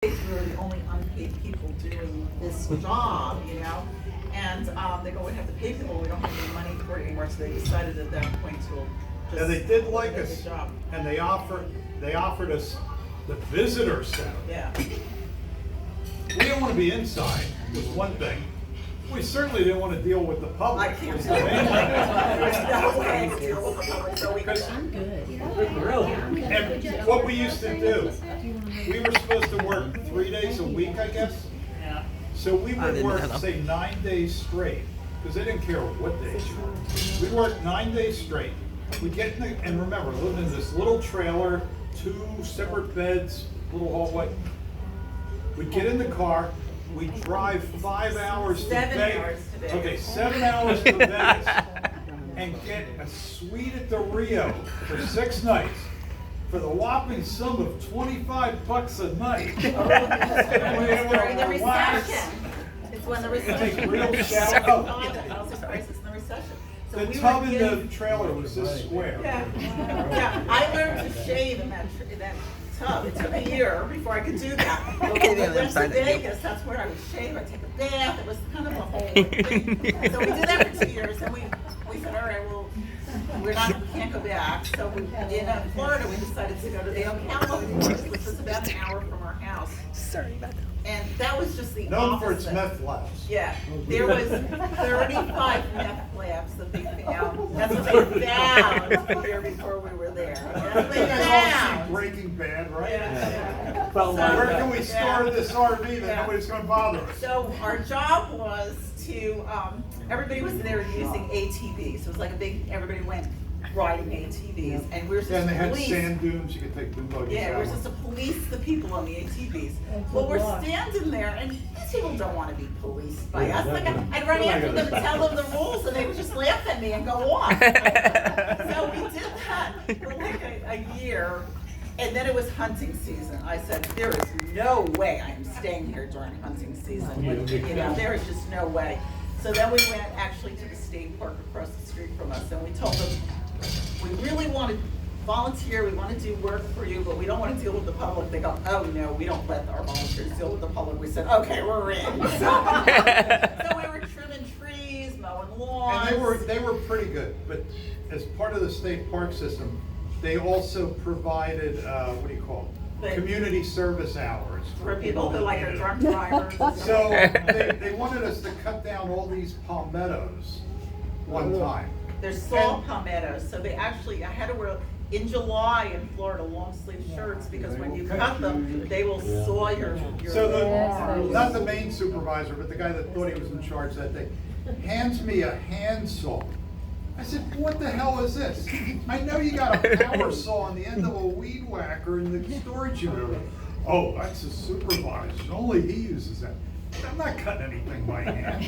We were the only unpaid people doing this job, and they go, we have to pay people, we don't have any money for it anymore, so they decided at that point to just. And they did like do us, the job. and they offered us the visitor center. Yeah. We didn't want to be inside, was one thing. We certainly didn't want to deal with the public. I can't was tell the you. main There's thing. no way to deal with the public, so we Because- could. And what we used to do, we were supposed to work 3 days a week, I guess. Yeah. So we would work, say, 9 days straight, because they didn't care what days you worked. We'd work 9 days straight. We'd get in the, and remember, living in this little trailer, 2 separate beds, little hallway. We'd get in the car, we'd drive 5 hours to 7 Vegas. hours to Vegas. Okay, 7 hours to Vegas, and get a suite at the Rio for 6 nights for the whopping sum of $25 a night. During the Relax. recession. It's when the Take recession. real shower. The housing crisis and the recession. So The we were tub in getting- the trailer was this square. Yeah, yeah, I learned to shave in that tub. It took a year before I could do that. But when we went to Vegas, that's where I would shave, I'd take a bath, it was kind of a whole thing. So we did that for 2 years, and we said, all right, well, we can't go back. So in Florida, we decided to go to the Ocala Forest, which was about an hour from our house. Sorry about that. And that was just the Known for its opposite. meth labs. Yeah, there was 35 meth labs that they found. That's what they found the year before we were there. That's what You they guys all found. see Breaking Bad, right? Yeah. So where can we store Yeah. this RV that Yeah. nobody's gonna bother us? So our job was to, everybody was there using ATVs. So it was like a big, everybody went riding ATVs, and we were supposed And they to had police. sand dunes, you could take boom buggies Yeah, we're out. supposed to police the people on the ATVs. Well, we're standing there, and these people don't want to be policed by us. Like, I'd run after them and tell them the rules, and they would just laugh at me and go off. So we did that for like a year, and then it was hunting season. I said, there is no way I am staying here during hunting season. There is just no way. So then we went actually to the state park across the street from us, and we told them, we really want to volunteer, we want to do work for you, but we don't want to deal with the public. They go, oh no, we don't let our volunteers deal with the public. We said, okay, we're in. So we were trimming trees, mowing lawns. And they were pretty good, but as part of the state park system, they also provided, what do you call it? Community service hours. For people who like are needed it. drunk drivers. and stuff. So they wanted us to cut down all these palmettos one time. They're saw palmettos, so they actually, I had to wear, in July in Florida, long sleeve shirts, because when you cut them, they will saw your. So arms. not the main supervisor, but the guy that thought he was in charge that day, hands me a handsaw. I said, what the hell is this? I know you got a power saw on the end of a weed whacker in the storage unit. Oh, that's a supervisor, only he uses that. I'm not cutting anything by hand.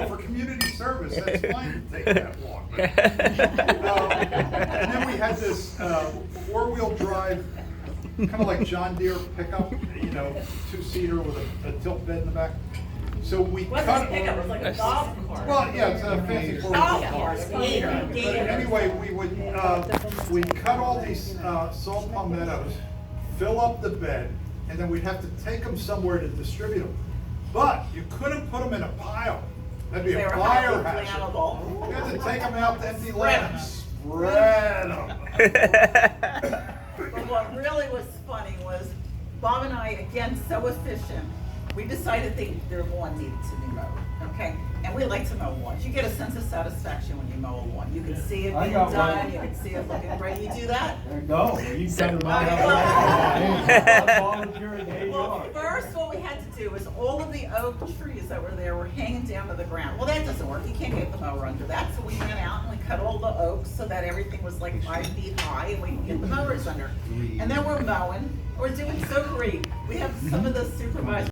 For community service, that's fine to take that long. And then we had this 4-wheel drive, kind of like John Deere pickup, 2-seater with a tilt bed in the back. So we It wasn't cut. a pickup, it was like a golf cart. Well, yeah, it's a fancy 4-wheel Golf drive. cart, gator, But gator. anyway, we'd cut all these salt palmettos, fill up the bed, and then we'd have to take them somewhere to distribute them. But you couldn't put them in a pile. That'd be They a were fire highly hazard. flammable. You had to take them out to empty Spread land, 'em. spread them. But what really was funny was Bob and I, again, so efficient, we decided their lawn needed to be mowed, okay? And we like to mow lawns. You get a sense of satisfaction when you mow a lawn. You can see it I being got done, one. you can see it looking great. You do that? No, you better not Well- have a volunteer in the Well, AR. first, what we had to do was all of the oak trees that were there were hanging down to the ground. Well, that doesn't work. You can't get the mower under that. So we went out and we cut all the oaks so that everything was like 5 feet high and we can get the mowers under. And then we're mowing. We're doing so great. We have some of the supervisors